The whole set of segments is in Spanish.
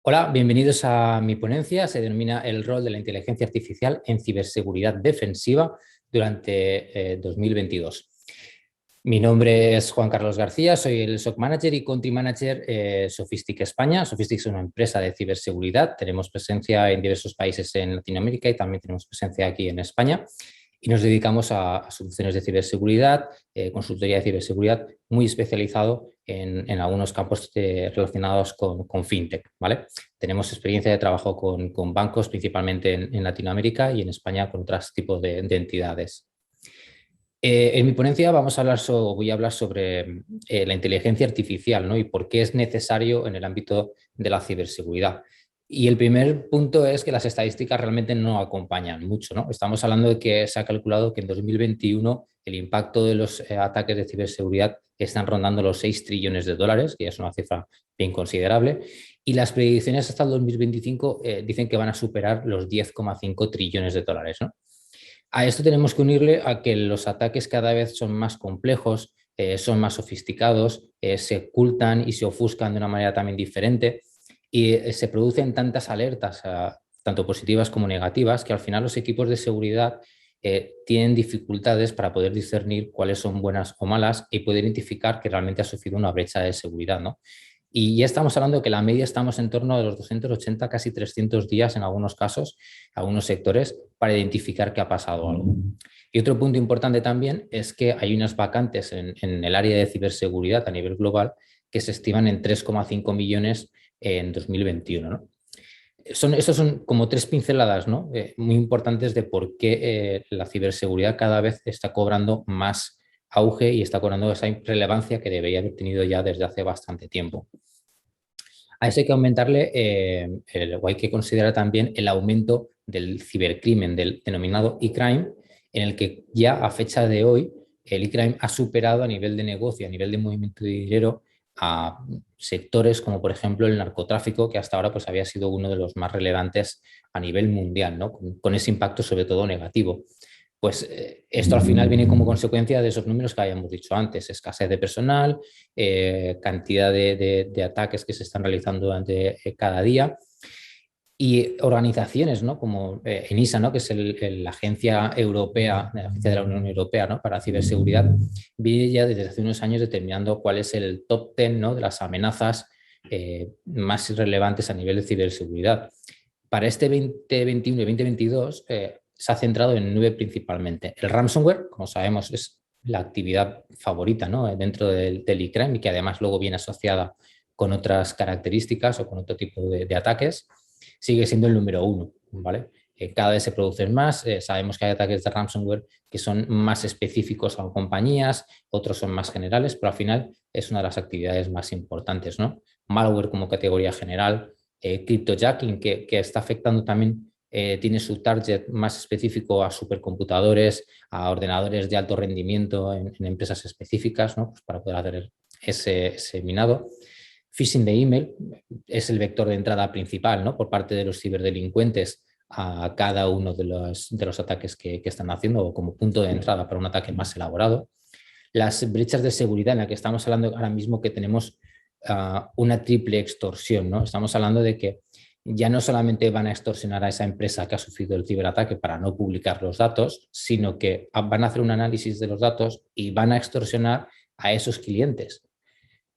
Hola, bienvenidos a mi ponencia. Se denomina el rol de la inteligencia artificial en ciberseguridad defensiva durante 2022. Mi nombre es Juan Carlos García, soy el SOC Manager y Country Manager Sofistic España. Sofistic es una empresa de ciberseguridad. Tenemos presencia en diversos países en Latinoamérica y también tenemos presencia aquí en España. Y nos dedicamos a soluciones de ciberseguridad, consultoría de ciberseguridad, muy especializado en algunos campos relacionados con fintech, ¿vale? Tenemos experiencia de trabajo con bancos, principalmente en Latinoamérica y en España con otros tipos de entidades. En mi ponencia voy a hablar sobre la inteligencia artificial, ¿no? Y por qué es necesario en el ámbito de la ciberseguridad. Y el primer punto es que las estadísticas realmente no acompañan mucho, ¿no? Estamos hablando de que se ha calculado que en 2021 el impacto de los ataques de ciberseguridad están rondando los 6 trillones de dólares, que ya es una cifra bien considerable, y las predicciones hasta el 2025 dicen que van a superar los 10,5 trillones de dólares, ¿no? A esto tenemos que unirle a que los ataques cada vez son más complejos, son más sofisticados, se ocultan y se ofuscan de una manera también diferente y se producen tantas alertas, tanto positivas como negativas, que al final los equipos de seguridad tienen dificultades para poder discernir cuáles son buenas o malas y poder identificar que realmente ha sufrido una brecha de seguridad, ¿no? Y ya estamos hablando que la media estamos en torno a los 280, casi 300 días en algunos casos, algunos sectores, para identificar que ha pasado algo. Y otro punto importante también es que hay unas vacantes en el área de ciberseguridad a nivel global que se estiman en 3,5 millones en 2021, ¿no? Estos son como tres pinceladas, ¿no? Muy importantes de por qué la ciberseguridad cada vez está cobrando más auge y está cobrando esa relevancia que debería haber tenido ya desde hace bastante tiempo. A eso hay que aumentarle, o hay que considerar también el aumento del cibercrimen, del denominado e-crime, en el que ya a fecha de hoy el e-crime ha superado a nivel de negocio, a nivel de movimiento de dinero, a sectores como por ejemplo el narcotráfico, que hasta ahora pues, había sido uno de los más relevantes a nivel mundial, ¿no? Con ese impacto sobre todo negativo. Pues esto al final viene como consecuencia de esos números que habíamos dicho antes, escasez de personal, cantidad de ataques que se están realizando durante cada día y organizaciones, ¿no? Como ENISA, ¿no? Que es la agencia europea, la agencia de la Unión Europea, ¿no? Para ciberseguridad, viene ya desde hace unos años determinando cuál es el top 10, ¿no? De las amenazas más relevantes a nivel de ciberseguridad. Para este 2021 y 2022 se ha centrado en 9 principalmente. El ransomware, como sabemos, es la actividad favorita, ¿no? Dentro del e-crime y que además luego viene asociada con otras características o con otro tipo de ataques, sigue siendo el número 1, ¿vale? Cada vez se producen más, sabemos que hay ataques de ransomware que son más específicos a compañías, otros son más generales, pero al final es una de las actividades más importantes, ¿no? Malware como categoría general, cryptojacking que está afectando también, tiene su target más específico a supercomputadores, a ordenadores de alto rendimiento en empresas específicas, ¿no? Pues para poder hacer ese minado. Phishing de email es el vector de entrada principal, ¿no? Por parte de los ciberdelincuentes a cada uno de los ataques que están haciendo o como punto de entrada para un ataque más elaborado. Las brechas de seguridad en las que estamos hablando ahora mismo que tenemos una triple extorsión, ¿no? Estamos hablando de que ya no solamente van a extorsionar a esa empresa que ha sufrido el ciberataque para no publicar los datos, sino que van a hacer un análisis de los datos y van a extorsionar a esos clientes.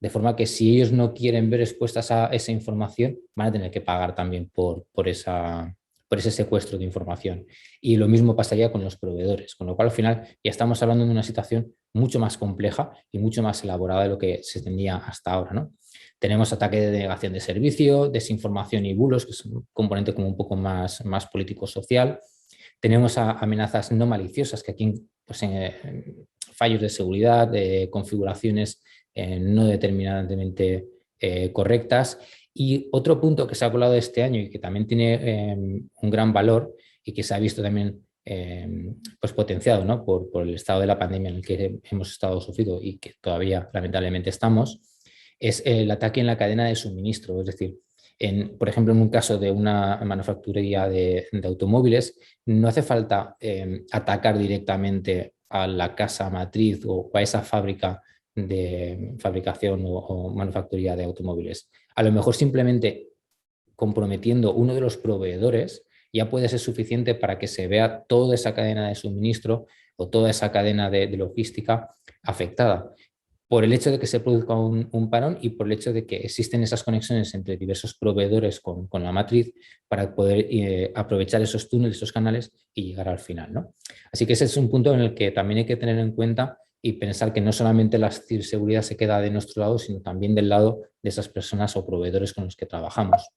De forma que si ellos no quieren ver expuestas a esa información, van a tener que pagar también por ese secuestro de información. Y lo mismo pasaría con los proveedores, con lo cual al final ya estamos hablando de una situación mucho más compleja y mucho más elaborada de lo que se tenía hasta ahora, ¿no? Tenemos ataque de denegación de servicio, desinformación y bulos, que es un componente como un poco más político-social. Tenemos amenazas no maliciosas, que aquí pues, fallos de seguridad, configuraciones no determinadamente correctas. Y otro punto que se ha colado este año y que también tiene un gran valor y que se ha visto también pues potenciado, ¿no? por el estado de la pandemia en el que hemos estado sufrido y que todavía lamentablemente estamos, es el ataque en la cadena de suministro. Es decir, por ejemplo, en un caso de una manufacturería de automóviles, no hace falta atacar directamente a la casa matriz o a esa fábrica de fabricación o manufacturía de automóviles. A lo mejor simplemente comprometiendo uno de los proveedores ya puede ser suficiente para que se vea toda esa cadena de suministro o toda esa cadena de logística afectada, por el hecho de que se produzca un parón y por el hecho de que existen esas conexiones entre diversos proveedores con la matriz para poder aprovechar esos túneles, esos canales y llegar al final, ¿no? Así que ese es un punto en el que también hay que tener en cuenta y pensar que no solamente la ciberseguridad se queda de nuestro lado, sino también del lado de esas personas o proveedores con los que trabajamos.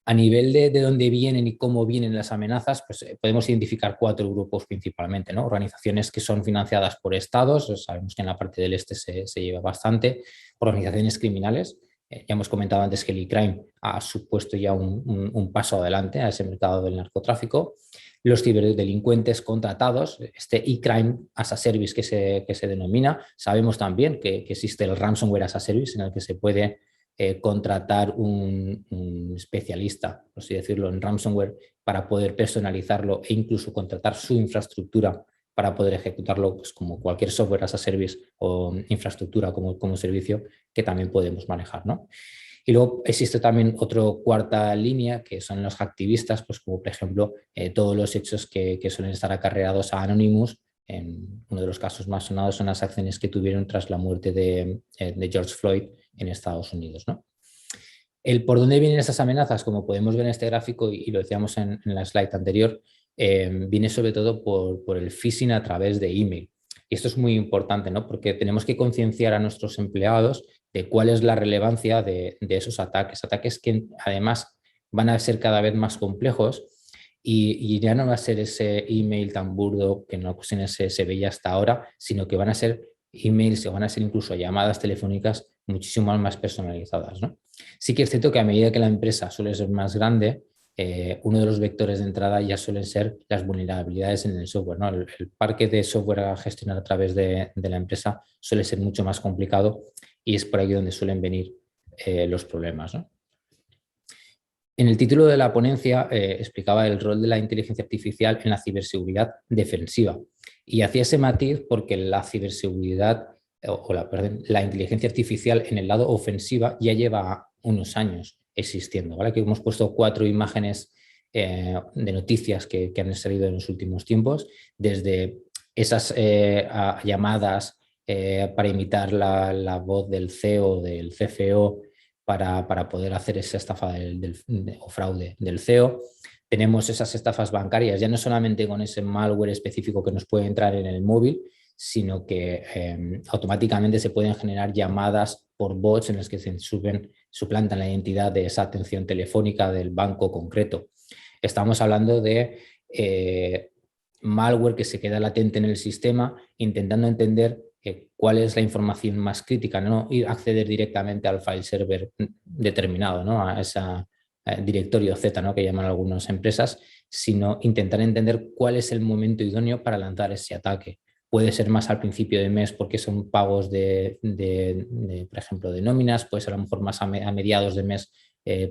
A nivel de dónde vienen y cómo vienen las amenazas, pues podemos identificar 4 grupos principalmente, ¿no? Organizaciones que son financiadas por estados, sabemos que en la parte del este se lleva bastante, organizaciones criminales, ya hemos comentado antes que el e-crime ha supuesto ya un paso adelante a ese mercado del narcotráfico, los ciberdelincuentes contratados, este e-crime as a service que se denomina, sabemos también que existe el ransomware as a service en el que se puede contratar un especialista, por así decirlo, en ransomware para poder personalizarlo e incluso contratar su infraestructura para poder ejecutarlo, pues, como cualquier software as a service o infraestructura como servicio que también podemos manejar, ¿no? Y luego existe también otra cuarta línea que son los activistas, pues como por ejemplo todos los hechos que suelen estar acarreados a Anonymous. En uno de los casos más sonados son las acciones que tuvieron tras la muerte de George Floyd en Estados Unidos, ¿no? El por dónde vienen esas amenazas, como podemos ver en este gráfico y lo decíamos en la slide anterior, viene sobre todo por el phishing a través de email. Y esto es muy importante, ¿no? Porque tenemos que concienciar a nuestros empleados de cuál es la relevancia de esos ataques que además van a ser cada vez más complejos y ya no va a ser ese email tan burdo que en ocasiones se veía hasta ahora, sino que van a ser emails o van a ser incluso llamadas telefónicas muchísimo más personalizadas, ¿no? Sí que es cierto que a medida que la empresa suele ser más grande, uno de los vectores de entrada ya suelen ser las vulnerabilidades en el software, ¿no? El parque de software a gestionar a través de la empresa suele ser mucho más complicado y es por aquí donde suelen venir los problemas, ¿no? En el título de la ponencia explicaba el rol de la inteligencia artificial en la ciberseguridad defensiva y hacía ese matiz porque la ciberseguridad la inteligencia artificial en el lado ofensiva ya lleva unos años existiendo, ¿vale? Aquí hemos puesto 4 imágenes de noticias que han salido en los últimos tiempos, desde esas llamadas para imitar la voz del CEO o del CFO para poder hacer esa estafa o fraude del CEO. Tenemos esas estafas bancarias, ya no solamente con ese malware específico que nos puede entrar en el móvil, sino que automáticamente se pueden generar llamadas por bots en las que se suplantan la identidad de esa atención telefónica del banco concreto. Estamos hablando de malware que se queda latente en el sistema, intentando entender cuál es la información más crítica, no ir a acceder directamente al file server determinado, ¿no? A ese directorio Z, ¿no? Que llaman algunas empresas, sino intentar entender cuál es el momento idóneo para lanzar ese ataque. Puede ser más al principio de mes porque son pagos por ejemplo, de nóminas, puede ser a lo mejor más a mediados de mes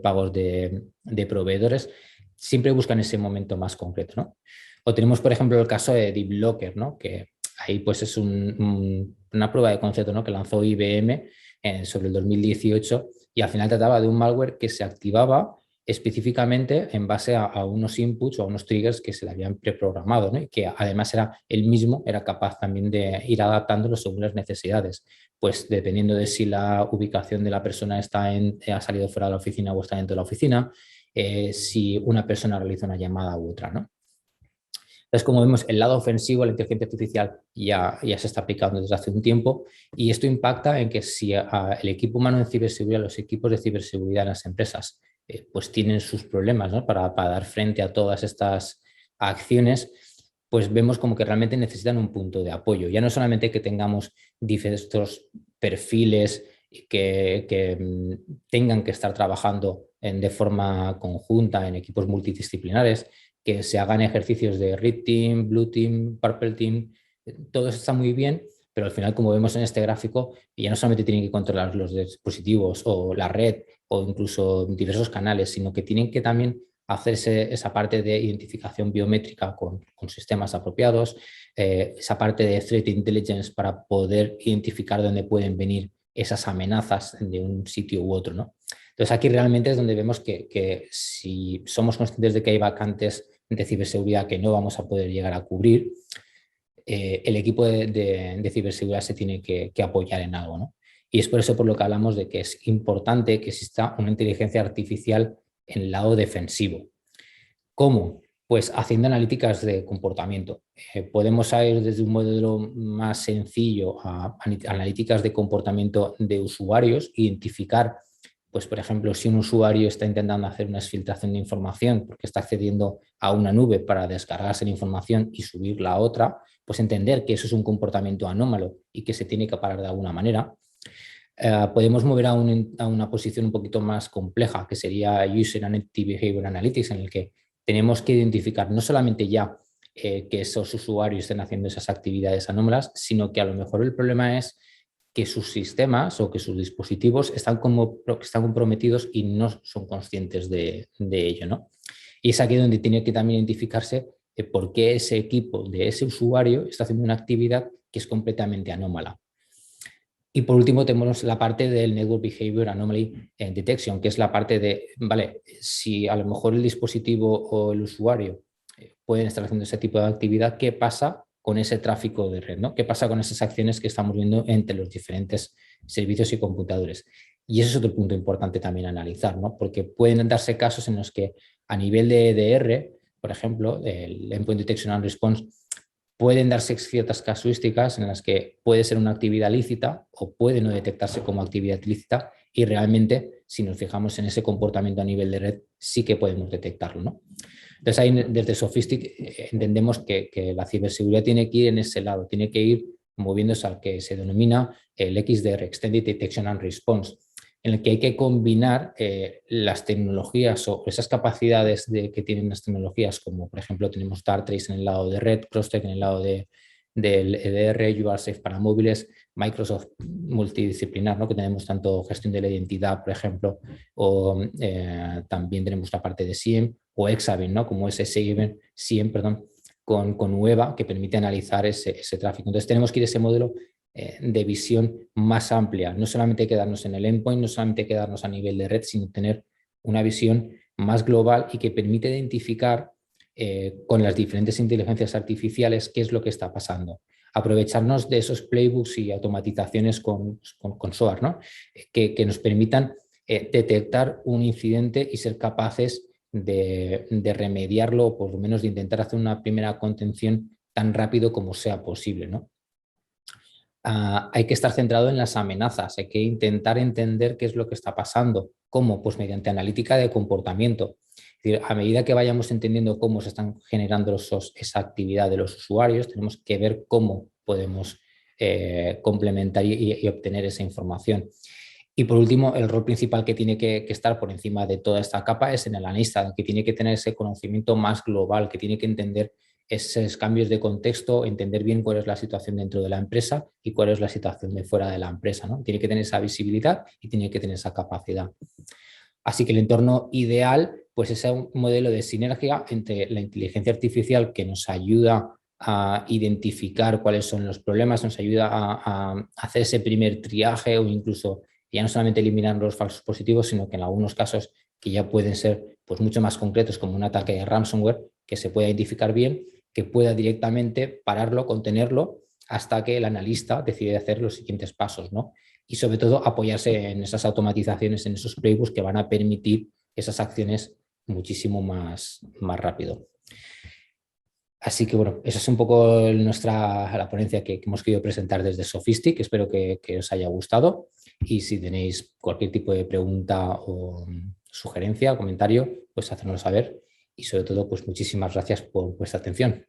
pagos de proveedores. Siempre buscan ese momento más concreto, ¿no? O tenemos, por ejemplo, el caso de DeepLocker, ¿no? Que ahí pues es una prueba de concepto, ¿no? Que lanzó IBM sobre el 2018 y al final trataba de un malware que se activaba específicamente en base a unos inputs o a unos triggers que se le habían preprogramado, ¿no? Y que además él mismo era capaz también de ir adaptándolo según las necesidades, pues dependiendo de si la ubicación de la persona ha salido fuera de la oficina o está dentro de la oficina, si una persona realiza una llamada u otra, ¿no? Entonces, como vemos, el lado ofensivo, la inteligencia artificial ya se está aplicando desde hace un tiempo y esto impacta en que si el equipo humano en ciberseguridad, los equipos de ciberseguridad en las empresas, pues tienen sus problemas, ¿no? para dar frente a todas estas acciones, pues vemos como que realmente necesitan un punto de apoyo. Ya no solamente que tengamos diversos perfiles que tengan que estar trabajando de forma conjunta en equipos multidisciplinares, que se hagan ejercicios de Red Team, Blue Team, Purple Team, todo eso está muy bien, pero al final, como vemos en este gráfico, ya no solamente tienen que controlar los dispositivos o la red o incluso diversos canales, sino que tienen que también hacerse esa parte de identificación biométrica con sistemas apropiados, esa parte de Threat Intelligence para poder identificar dónde pueden venir esas amenazas de un sitio u otro, ¿no? Entonces aquí realmente es donde vemos que si somos conscientes de que hay vacantes de ciberseguridad que no vamos a poder llegar a cubrir, el equipo de ciberseguridad se tiene que apoyar en algo, ¿no? Y es por eso por lo que hablamos de que es importante que exista una inteligencia artificial en el lado defensivo. ¿Cómo? Pues haciendo analíticas de comportamiento. Podemos ir desde un modelo más sencillo a analíticas de comportamiento de usuarios, identificar, pues por ejemplo, si un usuario está intentando hacer una exfiltración de información porque está accediendo a una nube para descargarse la información y subirla a otra, pues entender que eso es un comportamiento anómalo y que se tiene que parar de alguna manera. Podemos mover a una posición un poquito más compleja, que sería User Identity Behavior Analytics, en el que tenemos que identificar no solamente ya que esos usuarios estén haciendo esas actividades anómalas, sino que a lo mejor el problema es que sus sistemas o que sus dispositivos están comprometidos y no son conscientes de ello, ¿no? Y es aquí donde tiene que también identificarse por qué ese equipo de ese usuario está haciendo una actividad que es completamente anómala. Y por último tenemos la parte del Network Behavior Anomaly Detection, que es la parte de, vale, si a lo mejor el dispositivo o el usuario pueden estar haciendo ese tipo de actividad, ¿qué pasa con ese tráfico de red, ¿no? ¿Qué pasa con esas acciones que estamos viendo entre los diferentes servicios y computadores? Y ese es otro punto importante también analizar, ¿no? Porque pueden darse casos en los que a nivel de EDR, por ejemplo, el Endpoint Detection and Response, pueden darse ciertas casuísticas en las que puede ser una actividad lícita o puede no detectarse como actividad lícita y realmente, si nos fijamos en ese comportamiento a nivel de red, sí que podemos detectarlo, ¿no? Entonces, ahí desde Sofistic entendemos que la ciberseguridad tiene que ir en ese lado, tiene que ir moviéndose al que se denomina el XDR, Extended Detection and Response, en el que hay que combinar las tecnologías o esas capacidades que tienen las tecnologías, como por ejemplo tenemos Darktrace en el lado de red, Crosscheck en el lado del EDR, URSafe para móviles, Microsoft multidisciplinar, ¿no? Que tenemos tanto gestión de la identidad, por ejemplo, o también tenemos la parte de SIEM, o Exaben, ¿no? Como ese SIEM, perdón, con UEBA, que permite analizar ese tráfico. Entonces tenemos que ir a ese modelo de visión más amplia, no solamente quedarnos en el endpoint, no solamente quedarnos a nivel de red, sino tener una visión más global y que permite identificar con las diferentes inteligencias artificiales qué es lo que está pasando. Aprovecharnos de esos playbooks y automatizaciones con SOAR, ¿no? que nos permitan detectar un incidente y ser capaces de remediarlo o por lo menos de intentar hacer una primera contención tan rápido como sea posible, ¿no? Hay que estar centrado en las amenazas, hay que intentar entender qué es lo que está pasando. ¿Cómo? Pues mediante analítica de comportamiento. Es decir, a medida que vayamos entendiendo cómo se están generando esa actividad de los usuarios, tenemos que ver cómo podemos complementar y obtener esa información. Y por último, el rol principal que tiene que estar por encima de toda esta capa es en el analista, que tiene que tener ese conocimiento más global, que tiene que entender esos cambios de contexto, entender bien cuál es la situación dentro de la empresa y cuál es la situación de fuera de la empresa, ¿no? Tiene que tener esa visibilidad y tiene que tener esa capacidad. Así que el entorno ideal, pues es un modelo de sinergia entre la inteligencia artificial que nos ayuda a identificar cuáles son los problemas, nos ayuda a hacer ese primer triaje o incluso ya no solamente eliminar los falsos positivos, sino que en algunos casos que ya pueden ser pues, mucho más concretos, como un ataque de ransomware, que se pueda identificar bien, que pueda directamente pararlo, contenerlo, hasta que el analista decide hacer los siguientes pasos, ¿no? Y sobre todo apoyarse en esas automatizaciones, en esos playbooks que van a permitir esas acciones muchísimo más rápido. Así que bueno, esa es un poco la ponencia que hemos querido presentar desde Sofistic. Espero que os haya gustado y si tenéis cualquier tipo de pregunta o sugerencia o comentario, pues hacérnoslo saber y sobre todo pues muchísimas gracias por vuestra atención.